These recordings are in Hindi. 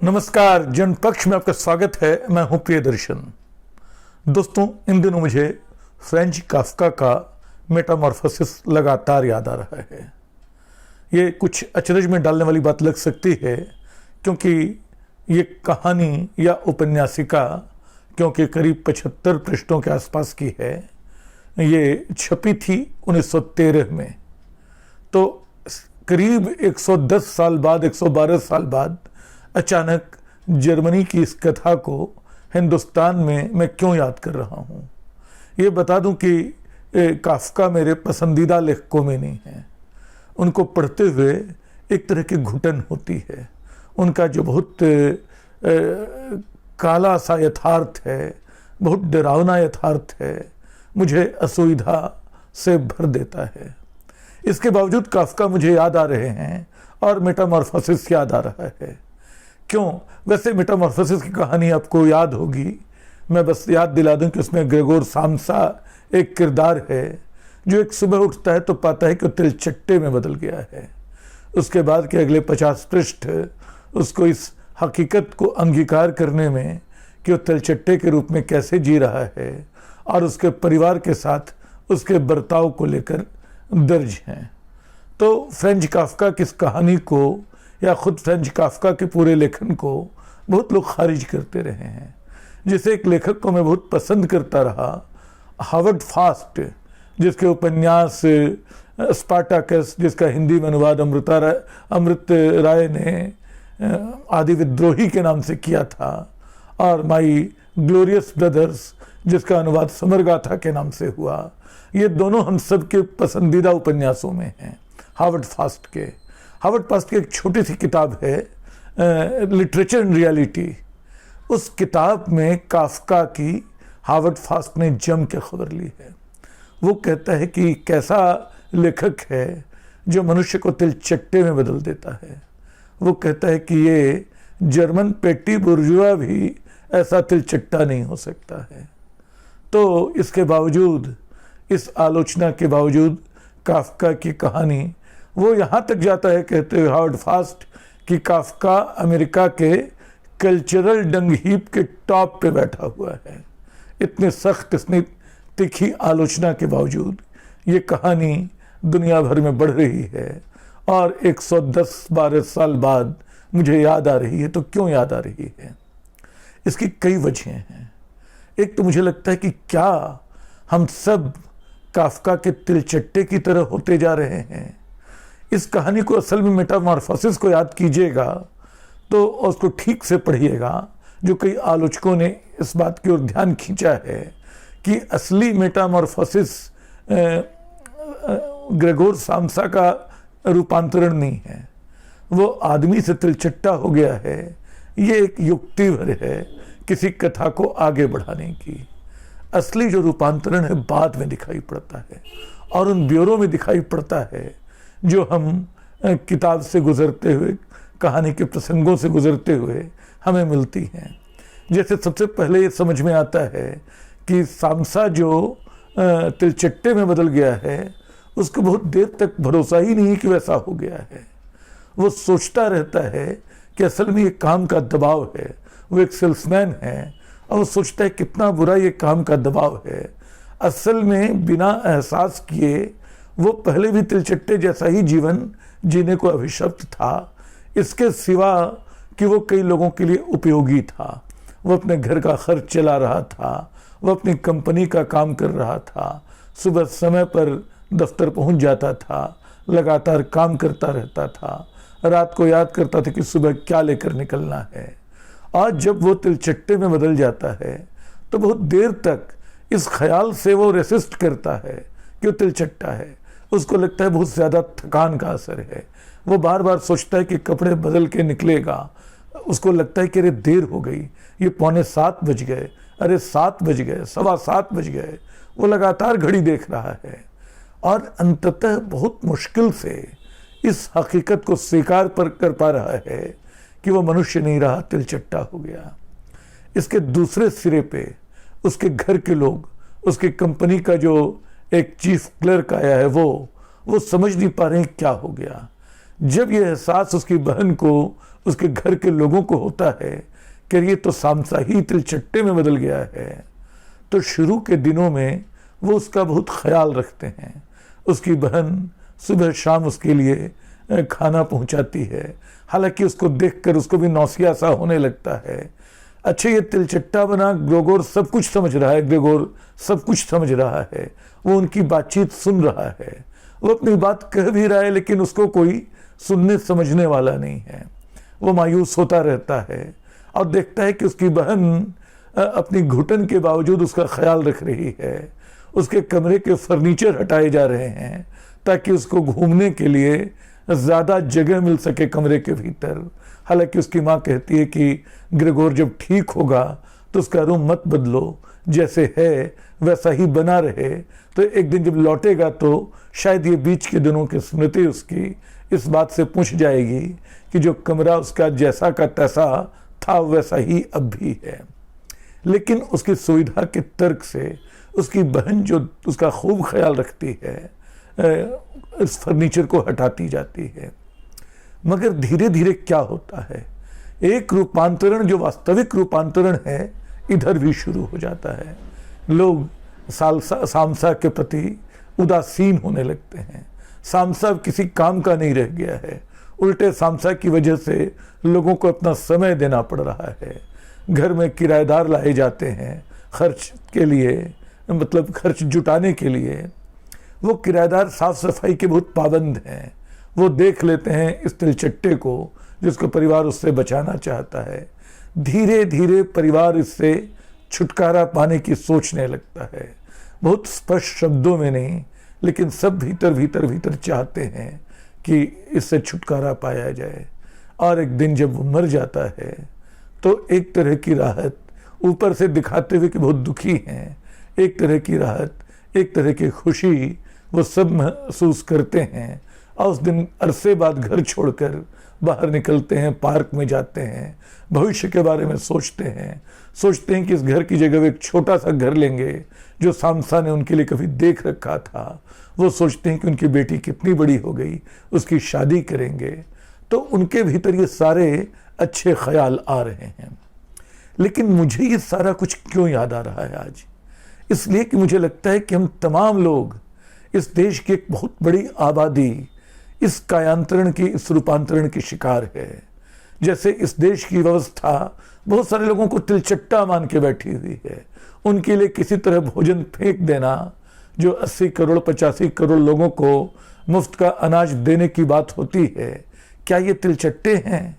नमस्कार, जनपक्ष में आपका स्वागत है। मैं हूं प्रियदर्शन। दोस्तों, इन दिनों मुझे फ्रेंच काफ्का का मेटामॉर्फोसिस लगातार याद आ रहा है। ये कुछ अचरज में डालने वाली बात लग सकती है, क्योंकि ये कहानी या उपन्यासिका क्योंकि करीब 75 पृष्ठों के आसपास की है। ये छपी थी 1913 में, तो करीब 110 साल बाद, 112 साल बाद अचानक जर्मनी की इस कथा को हिंदुस्तान में मैं क्यों याद कर रहा हूँ। ये बता दूं कि काफ्का मेरे पसंदीदा लेखकों में नहीं है। उनको पढ़ते हुए एक तरह की घुटन होती है। उनका जो बहुत काला सा यथार्थ है, बहुत डरावना यथार्थ है, मुझे असुविधा से भर देता है। इसके बावजूद काफ्का मुझे याद आ रहे हैं और मेटामॉर्फोसिस याद आ रहा है। क्यों? वैसे मेटामॉर्फोसिस की कहानी आपको याद होगी। मैं बस याद दिला दूं कि उसमें ग्रेगोर सामसा एक किरदार है जो एक सुबह उठता है तो पाता है कि वो तिलचट्टे में बदल गया है। उसके बाद के अगले 50 पृष्ठ उसको इस हकीकत को अंगीकार करने में कि वो तिलचट्टे के रूप में कैसे जी रहा है और उसके परिवार के साथ उसके बर्ताव को लेकर दर्ज हैं। तो फ्रेंच काफ्का की इस कहानी को या खुद फ्रेंच काफ्का के पूरे लेखन को बहुत लोग खारिज करते रहे हैं। जिसे एक लेखक को मैं बहुत पसंद करता रहा, हावर्ड फास्ट, जिसके उपन्यास स्पार्टाकस, जिसका हिंदी में अनुवाद अमृत राय ने आदि विद्रोही के नाम से किया था, और माई ग्लोरियस ब्रदर्स, जिसका अनुवाद समरगाथा के नाम से हुआ। ये दोनों हम सब के पसंदीदा उपन्यासों में हैं हावर्ड फास्ट के। हावर्ड फास्ट की एक छोटी सी किताब है लिटरेचर इन रियलिटी। उस किताब में काफ्का की हावर्ड फास्ट ने जम के खबर ली है। वो कहता है कि कैसा लेखक है जो मनुष्य को तिलचट्टे में बदल देता है। वो कहता है कि ये जर्मन पेटी बुर्जुआ भी ऐसा तिलचट्टा नहीं हो सकता है। तो इसके बावजूद, इस आलोचना के बावजूद, काफ्का की कहानी वो यहाँ तक जाता है कहते हुए हावर्ड फास्ट कि काफ्का अमेरिका के कल्चरल डंग-हीप के टॉप पे बैठा हुआ है। इतने सख्त, इतनी तीखी आलोचना के बावजूद ये कहानी दुनिया भर में बढ़ रही है और 110-12 साल बाद मुझे याद आ रही है। तो क्यों याद आ रही है? इसकी कई वजहें हैं। एक तो मुझे लगता है कि क्या हम सब काफ्का के तिलचट्टे की तरह होते जा रहे हैं। इस कहानी को असल में मेटामॉर्फोसिस को याद कीजिएगा तो उसको ठीक से पढ़िएगा। जो कई आलोचकों ने इस बात की ओर ध्यान खींचा है कि असली मेटामॉर्फोसिस ग्रेगोर सामसा का रूपांतरण नहीं है, वो आदमी से तिलचट्टा हो गया है। ये एक युक्ति भर है किसी कथा को आगे बढ़ाने की। असली जो रूपांतरण है बाद में दिखाई पड़ता है और उन ब्योरों में दिखाई पड़ता है जो हम किताब से गुजरते हुए, कहानी के प्रसंगों से गुजरते हुए हमें मिलती हैं। जैसे सबसे पहले ये समझ में आता है कि सामसा जो तिलचट्टे में बदल गया है, उसको बहुत देर तक भरोसा ही नहीं कि वैसा हो गया है। वो सोचता रहता है कि असल में ये काम का दबाव है। वो एक सेल्समैन है और वो सोचता है कितना बुरा ये काम का दबाव है। असल में बिना एहसास किए वो पहले भी तिलचट्टे जैसा ही जीवन जीने को अभिशप्त था। इसके सिवा कि वो कई लोगों के लिए उपयोगी था। वो अपने घर का खर्च चला रहा था, वो अपनी कंपनी का काम कर रहा था, सुबह समय पर दफ्तर पहुंच जाता था, लगातार काम करता रहता था, रात को याद करता था कि सुबह क्या लेकर निकलना है। आज जब वो तिलचट्टे में बदल जाता है तो बहुत देर तक इस ख्याल से वो रेसिस्ट करता है कि वो तिलचट्टा है। उसको लगता है बहुत ज़्यादा थकान का असर है। वो बार बार सोचता है कि कपड़े बदल के निकलेगा। उसको लगता है कि अरे देर हो गई, ये 6:45 बज गए, अरे 7 बज गए, 7:15 बज गए। वो लगातार घड़ी देख रहा है और अंततः बहुत मुश्किल से इस हकीकत को स्वीकार कर पा रहा है कि वो मनुष्य नहीं रहा, तिलचट्टा हो गया। इसके दूसरे सिरे पे उसके घर के लोग, उसकी कंपनी का जो एक चीफ क्लर्क आया है, वो समझ नहीं पा रहे हैं क्या हो गया। जब ये एहसास उसकी बहन को उसके घर के लोगों को होता है कि ये तो सामसा ही तिलचट्टे में बदल गया है, तो शुरू के दिनों में वो उसका बहुत ख्याल रखते हैं। उसकी बहन सुबह शाम उसके लिए खाना पहुंचाती है, हालांकि उसको देखकर उसको भी नौसिया सा होने लगता है। अच्छा, ये तिलचट्टा बना ग्रेगोर सब कुछ समझ रहा है, ग्रेगोर सब कुछ समझ रहा है, वो उनकी बातचीत सुन रहा है, वो अपनी बात कह भी रहा है, लेकिन उसको कोई सुनने समझने वाला नहीं है। वो मायूस होता रहता है और देखता है कि उसकी बहन अपनी घुटन के बावजूद उसका ख्याल रख रही है। उसके कमरे के फर्नीचर हटाए जा रहे हैं ताकि उसको घूमने के लिए ज़्यादा जगह मिल सके कमरे के भीतर। हालांकि उसकी माँ कहती है कि ग्रेगोर जब ठीक होगा तो उसका रूम मत बदलो, जैसे है वैसा ही बना रहे, तो एक दिन जब लौटेगा तो शायद ये बीच के दिनों की स्मृति उसकी इस बात से पूछ जाएगी कि जो कमरा उसका जैसा का तैसा था वैसा ही अब भी है। लेकिन उसकी सुविधा के तर्क से उसकी बहन जो उसका खूब ख्याल रखती है, इस फर्नीचर को हटाती जाती है। मगर धीरे धीरे क्या होता है, एक रूपांतरण जो वास्तविक रूपांतरण है इधर भी शुरू हो जाता है। लोग सामसा के प्रति उदासीन होने लगते हैं। सामसा किसी काम का नहीं रह गया है, उल्टे सामसा की वजह से लोगों को अपना समय देना पड़ रहा है। घर में किराएदार लाए जाते हैं खर्च के लिए, मतलब खर्च जुटाने के लिए। वो किराएदार साफ सफाई के बहुत पाबंद हैं। वो देख लेते हैं इस तिलचट्टे को जिसको परिवार उससे बचाना चाहता है। धीरे धीरे परिवार इससे छुटकारा पाने की सोचने लगता है, बहुत स्पष्ट शब्दों में नहीं, लेकिन सब भीतर भीतर भीतर चाहते हैं कि इससे छुटकारा पाया जाए। और एक दिन जब वो मर जाता है तो एक तरह की राहत, ऊपर से दिखाते हुए कि बहुत दुखी हैं, एक तरह की राहत, एक तरह की खुशी वो सब महसूस करते हैं। और उस दिन अरसे बाद घर छोड़कर बाहर निकलते हैं, पार्क में जाते हैं, भविष्य के बारे में सोचते हैं कि इस घर की जगह एक छोटा सा घर लेंगे जो सामसा ने उनके लिए कभी देख रखा था। वो सोचते हैं कि उनकी बेटी कितनी बड़ी हो गई, उसकी शादी करेंगे। तो उनके भीतर ये सारे अच्छे ख्याल आ रहे हैं। लेकिन मुझे ये सारा कुछ क्यों याद आ रहा है आज? इसलिए कि मुझे लगता है कि हम तमाम लोग, इस देश की एक बहुत बड़ी आबादी इस कायांतरण की, इस रूपांतरण की शिकार है। जैसे इस देश की व्यवस्था बहुत सारे लोगों को तिलचट्टा मान के बैठी हुई है। उनके लिए किसी तरह भोजन फेंक देना, जो 80 करोड़ 85 करोड़ लोगों को मुफ्त का अनाज देने की बात होती है, क्या ये तिलचट्टे हैं?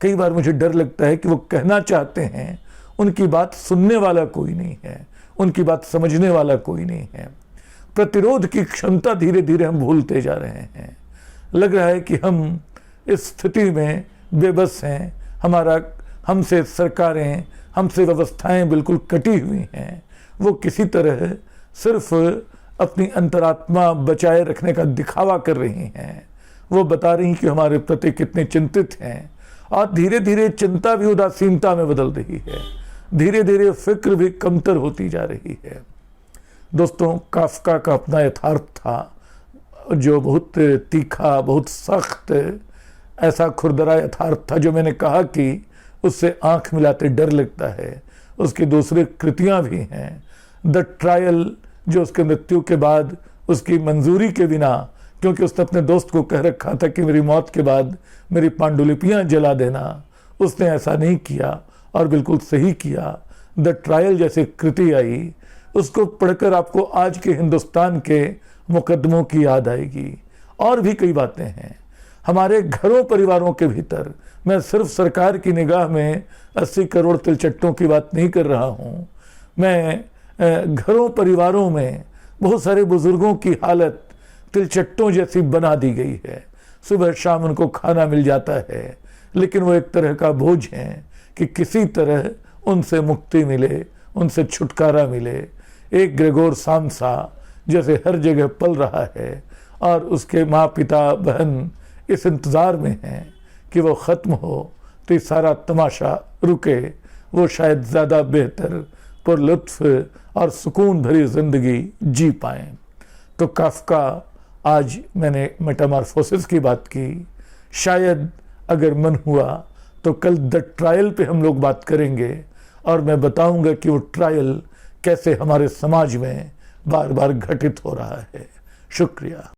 कई बार मुझे डर लगता है कि वो कहना चाहते हैं, उनकी बात सुनने वाला कोई नहीं है, उनकी बात समझने वाला कोई नहीं है। प्रतिरोध की क्षमता धीरे धीरे हम भूलते जा रहे हैं। लग रहा है कि हम इस स्थिति में बेबस हैं। हमसे सरकारें, हमसे व्यवस्थाएं बिल्कुल कटी हुई हैं। वो किसी तरह सिर्फ अपनी अंतरात्मा बचाए रखने का दिखावा कर रही हैं। वो बता रही कि हमारे प्रति कितने चिंतित हैं, और धीरे धीरे चिंता भी उदासीनता में बदल रही है। धीरे धीरे फिक्र भी कमतर होती जा रही है। दोस्तों, काफ्का का अपना यथार्थ था जो बहुत तीखा, बहुत सख्त, ऐसा खुरदरा यथार्थ था जो मैंने कहा कि उससे आंख मिलाते डर लगता है। उसकी दूसरी कृतियां भी हैं। द ट्रायल, जो उसके मृत्यु के बाद उसकी मंजूरी के बिना, क्योंकि उसने अपने दोस्त को कह रखा था कि मेरी मौत के बाद मेरी पांडुलिपियां जला देना, उसने ऐसा नहीं किया और बिल्कुल सही किया। द ट्रायल जैसी कृति आई, उसको पढ़कर आपको आज के हिंदुस्तान के मुकदमों की याद आएगी। और भी कई बातें हैं हमारे घरों परिवारों के भीतर। मैं सिर्फ सरकार की निगाह में 80 करोड़ तिलचट्टों की बात नहीं कर रहा हूँ। मैं घरों परिवारों में बहुत सारे बुजुर्गों की हालत तिलचट्टों जैसी बना दी गई है। सुबह शाम उनको खाना मिल जाता है, लेकिन वो एक तरह का बोझ है कि किसी तरह उनसे मुक्ति मिले, उनसे छुटकारा मिले। एक ग्रेगोर सामसा जैसे हर जगह पल रहा है, और उसके माँ पिता बहन इस इंतज़ार में हैं कि वो ख़त्म हो तो ये सारा तमाशा रुके, वो शायद ज़्यादा बेहतर, पुरलुत्फ़ और सुकून भरी ज़िंदगी जी पाएँ। तो काफ्का, आज मैंने मेटामॉर्फोसिस की बात की, शायद अगर मन हुआ तो कल द ट्रायल पे हम लोग बात करेंगे और मैं बताऊंगा कि वो ट्रायल कैसे हमारे समाज में बार बार घटित हो रहा है। शुक्रिया।